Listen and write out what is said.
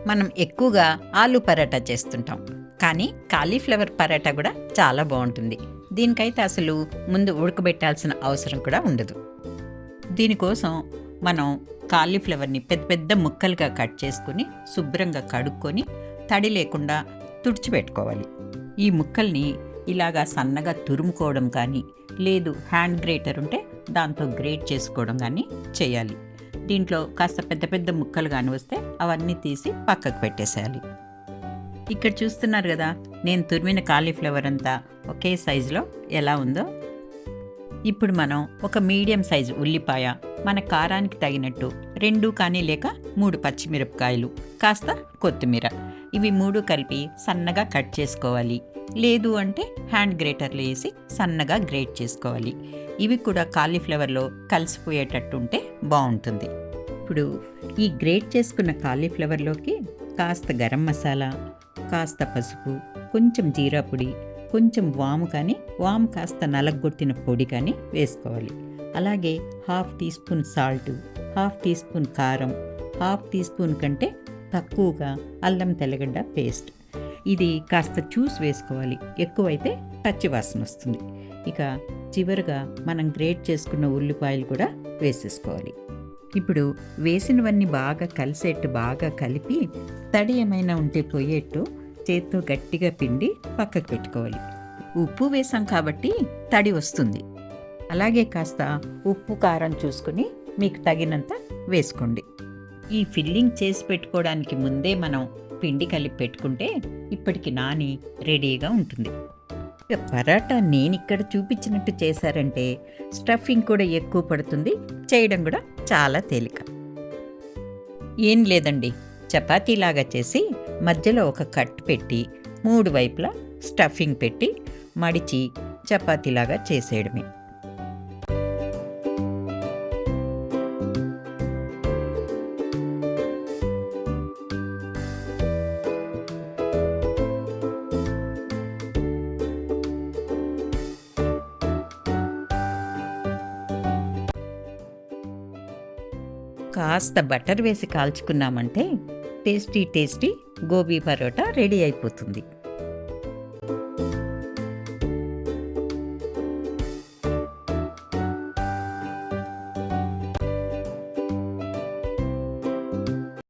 మనం ఎక్కువగా ఆలు పరాటా చేస్తుంటాం, కానీ కాలీఫ్లవర్ పరాటా కూడా చాలా బాగుంటుంది. దీనికైతే అసలు ముందు ఉడకబెట్టాల్సిన అవసరం కూడా ఉండదు. దీనికోసం మనం కాలీఫ్లవర్ని పెద్ద పెద్ద ముక్కలుగా కట్ చేసుకుని శుభ్రంగా కడుక్కొని తడి లేకుండా తుడిచిపెట్టుకోవాలి. ఈ ముక్కల్ని ఇలాగా సన్నగా తురుముకోవడం కానీ, లేదు హ్యాండ్ గ్రేటర్ ఉంటే దాంతో గ్రేట్ చేసుకోవడం కానీ చేయాలి. దీంట్లో కాస్త పెద్ద పెద్ద ముక్కలు కానీ వస్తే అవన్నీ తీసి పక్కకు పెట్టేసేయాలి. ఇక్కడ చూస్తున్నారు కదా, నేను తురిమిన కాలీఫ్లవర్ అంతా ఒకే సైజులో ఎలా ఉందో. ఇప్పుడు మనం ఒక మీడియం సైజు ఉల్లిపాయ, మన కారానికి తగినట్టు 2 కానీ లేక 3 పచ్చిమిరపకాయలు, కాస్త కొత్తిమీర, ఇవి 3 కలిపి సన్నగా కట్ చేసుకోవాలి. లేదు అంటే హ్యాండ్ గ్రేటర్లో వేసి సన్నగా గ్రేట్ చేసుకోవాలి. ఇవి కూడా కాలీఫ్లవర్లో కలిసిపోయేటట్టు ఉంటే బాగుంటుంది. ఇప్పుడు ఈ గ్రేట్ చేసుకున్న కాలీఫ్లవర్లోకి కాస్త గరం మసాలా, కాస్త పసుపు, కొంచెం జీరా పొడి, కొంచెం వాము కానీ వాము కాస్త నలగొట్టిన పొడి కానీ వేసుకోవాలి. అలాగే 1/2 teaspoon salt, 1/2 teaspoon కారం, 1/2 టీ స్పూన్ కంటే తక్కువగా అల్లం తెల్లగడ్డ పేస్ట్. ఇది కాస్త చూసి వేసుకోవాలి, ఎక్కువైతే పచ్చివాసన వస్తుంది. ఇక చివరిగా మనం గ్రేట్ చేసుకున్న ఉల్లిపాయలు కూడా వేసేసుకోవాలి. ఇప్పుడు వేసినవన్నీ బాగా కలిసేట్టు బాగా కలిపి తడి ఏమైనా ఉంటే పోయేట్టు చేత్తో గట్టిగా పిండి పక్కకు పెట్టుకోవాలి. ఉప్పు వేసాం కాబట్టి తడి వస్తుంది. అలాగే కాస్త ఉప్పు కారం చూసుకుని మీకు తగినంత వేసుకోండి. ఈ ఫిల్లింగ్ చేసి పెట్టుకోవడానికి ముందే మనం పిండి కలిపి పెట్టుకుంటే ఇప్పటికి నాని రెడీగా ఉంటుంది. ఇక పరాటా నేను ఇక్కడ చూపించినట్టు చేశారంటే స్టఫింగ్ కూడా ఎక్కువ పడుతుంది, చేయడం కూడా చాలా తేలిక. ఏం లేదండి, చపాతీలాగా చేసి మధ్యలో ఒక కట్ పెట్టి 3 వైపులా స్టఫింగ్ పెట్టి మడిచి చపాతీలాగా చేసేయడమే. కాస్త బటర్ వేసి కాల్చుకున్నామంటే టేస్టీ గోబీ పరోటా రెడీ అయిపోతుంది.